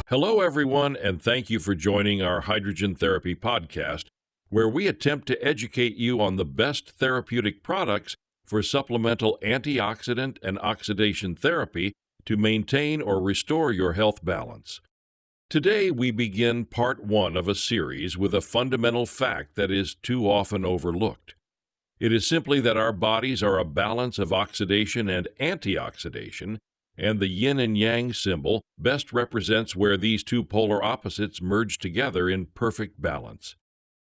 Hello, everyone, and thank you for joining our Hydrogen Therapy podcast, where we attempt to educate you on the best therapeutic products for supplemental antioxidant and oxidation therapy to maintain or restore your health balance. Today, we begin part one of a series with a fundamental fact that is too often overlooked. It is simply that our bodies are a balance of oxidation and antioxidation, and the yin and yang symbol best represents where these two polar opposites merge together in perfect balance.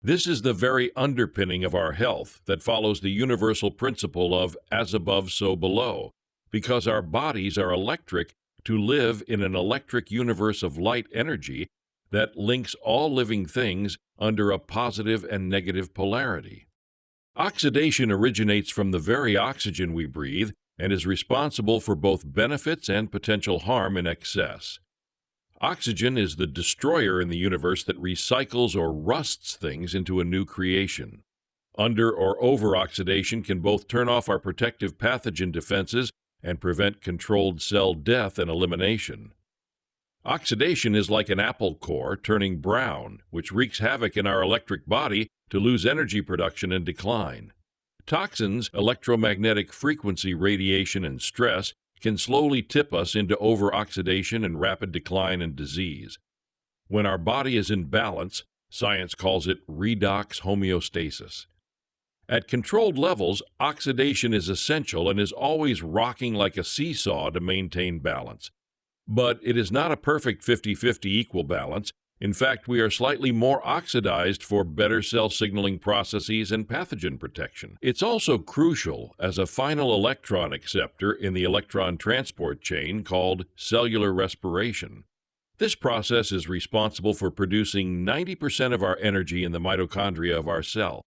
This is the very underpinning of our health that follows the universal principle of as above, so below, because our bodies are electric to live in an electric universe of light energy that links all living things under a positive and negative polarity. Oxidation originates from the very oxygen we breathe and is responsible for both benefits and potential harm in excess. Oxygen is the destroyer in the universe that recycles or rusts things into a new creation. Under or over-oxidation can both turn off our protective pathogen defenses and prevent controlled cell death and elimination. Oxidation is like an apple core turning brown, which wreaks havoc in our electric body to lose energy production and decline. Toxins, electromagnetic frequency radiation, and stress can slowly tip us into over-oxidation and rapid decline and disease. When our body is in balance, science calls it redox homeostasis. At controlled levels, oxidation is essential and is always rocking like a seesaw to maintain balance. But it is not a perfect 50-50 equal balance. In fact, we are slightly more oxidized for better cell signaling processes and pathogen protection. It's also crucial as a final electron acceptor in the electron transport chain called cellular respiration. This process is responsible for producing 90% of our energy in the mitochondria of our cell.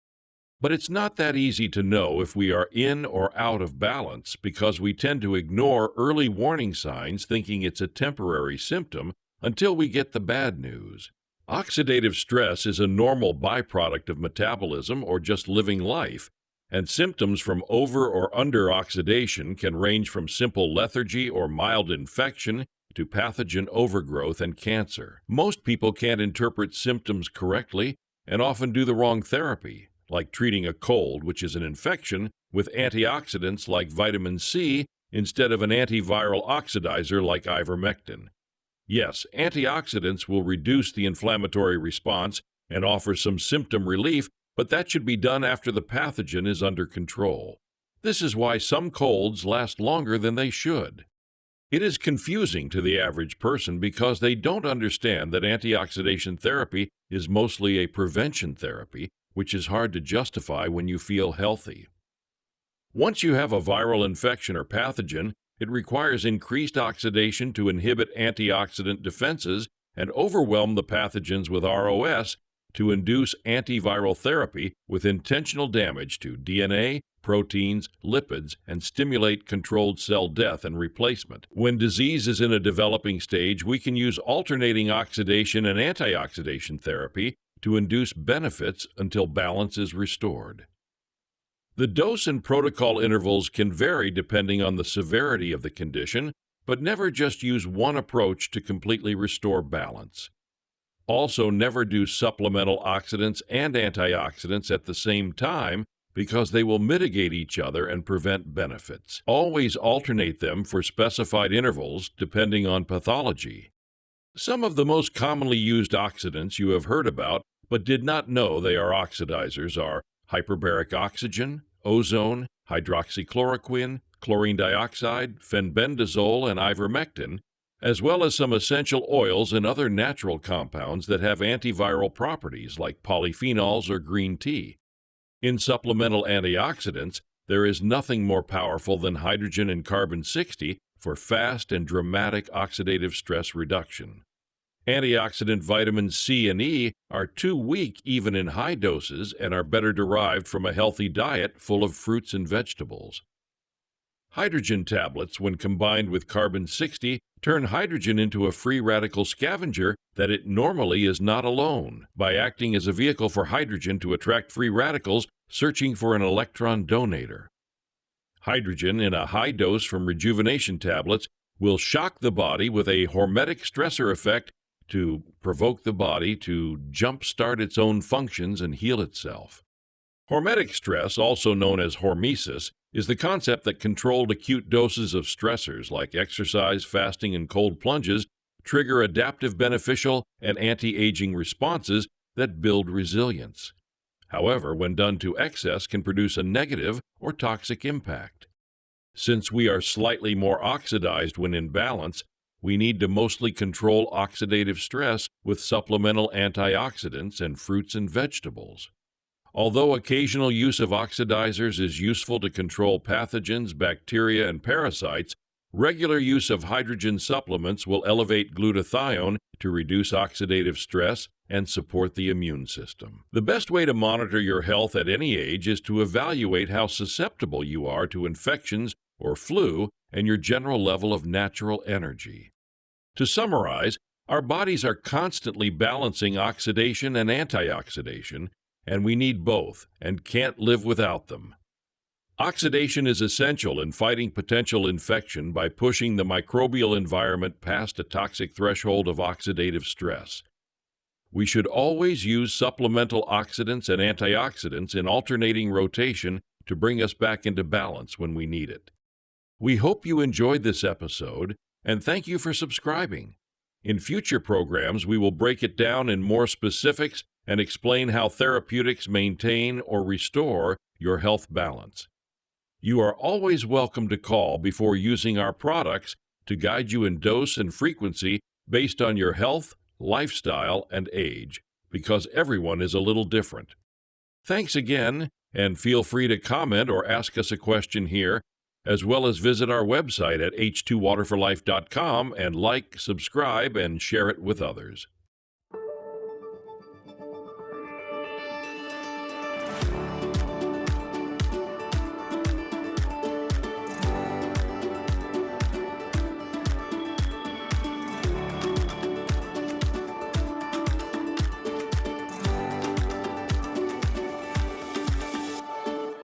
But it's not that easy to know if we are in or out of balance because we tend to ignore early warning signs thinking it's a temporary symptom until we get the bad news. Oxidative stress is a normal byproduct of metabolism or just living life, and symptoms from over or under oxidation can range from simple lethargy or mild infection to pathogen overgrowth and cancer. Most people can't interpret symptoms correctly and often do the wrong therapy, like treating a cold, which is an infection, with antioxidants like vitamin C instead of an antiviral oxidizer like ivermectin. Yes, antioxidants will reduce the inflammatory response and offer some symptom relief, but that should be done after the pathogen is under control. This is why some colds last longer than they should. It is confusing to the average person because they don't understand that antioxidation therapy is mostly a prevention therapy, which is hard to justify when you feel healthy. Once you have a viral infection or pathogen, it requires increased oxidation to inhibit antioxidant defenses and overwhelm the pathogens with ROS to induce antiviral therapy with intentional damage to DNA, proteins, lipids, and stimulate controlled cell death and replacement. When disease is in a developing stage, we can use alternating oxidation and antioxidation therapy to induce benefits until balance is restored. The dose and protocol intervals can vary depending on the severity of the condition, but never just use one approach to completely restore balance. Also, never do supplemental oxidants and antioxidants at the same time because they will mitigate each other and prevent benefits. Always alternate them for specified intervals depending on pathology. Some of the most commonly used oxidants you have heard about but did not know they are oxidizers are hyperbaric oxygen, ozone, hydroxychloroquine, chlorine dioxide, fenbendazole, and ivermectin, as well as some essential oils and other natural compounds that have antiviral properties like polyphenols or green tea. In supplemental antioxidants, there is nothing more powerful than hydrogen and carbon-60 for fast and dramatic oxidative stress reduction. Antioxidant vitamins C and E are too weak even in high doses and are better derived from a healthy diet full of fruits and vegetables. Hydrogen tablets, when combined with carbon-60, turn hydrogen into a free radical scavenger that it normally is not alone, by acting as a vehicle for hydrogen to attract free radicals searching for an electron donator. Hydrogen in a high dose from rejuvenation tablets will shock the body with a hormetic stressor effect to provoke the body to jumpstart its own functions and heal itself. Hormetic stress, also known as hormesis, is the concept that controlled acute doses of stressors like exercise, fasting, and cold plunges trigger adaptive beneficial and anti-aging responses that build resilience. However, when done to excess, can produce a negative or toxic impact. Since we are slightly more oxidized when in balance, we need to mostly control oxidative stress with supplemental antioxidants and fruits and vegetables. Although occasional use of oxidizers is useful to control pathogens, bacteria, and parasites, regular use of hydrogen supplements will elevate glutathione to reduce oxidative stress and support the immune system. The best way to monitor your health at any age is to evaluate how susceptible you are to infections or flu and your general level of natural energy. To summarize, our bodies are constantly balancing oxidation and antioxidation, and we need both and can't live without them. Oxidation is essential in fighting potential infection by pushing the microbial environment past a toxic threshold of oxidative stress. We should always use supplemental oxidants and antioxidants in alternating rotation to bring us back into balance when we need it. We hope you enjoyed this episode, and thank you for subscribing. In future programs, we will break it down in more specifics and explain how therapeutics maintain or restore your health balance. You are always welcome to call before using our products to guide you in dose and frequency based on your health, lifestyle, and age, because everyone is a little different. Thanks again, and feel free to comment or ask us a question here, as well as visit our website at h2waterforlife.com and like, subscribe, and share it with others.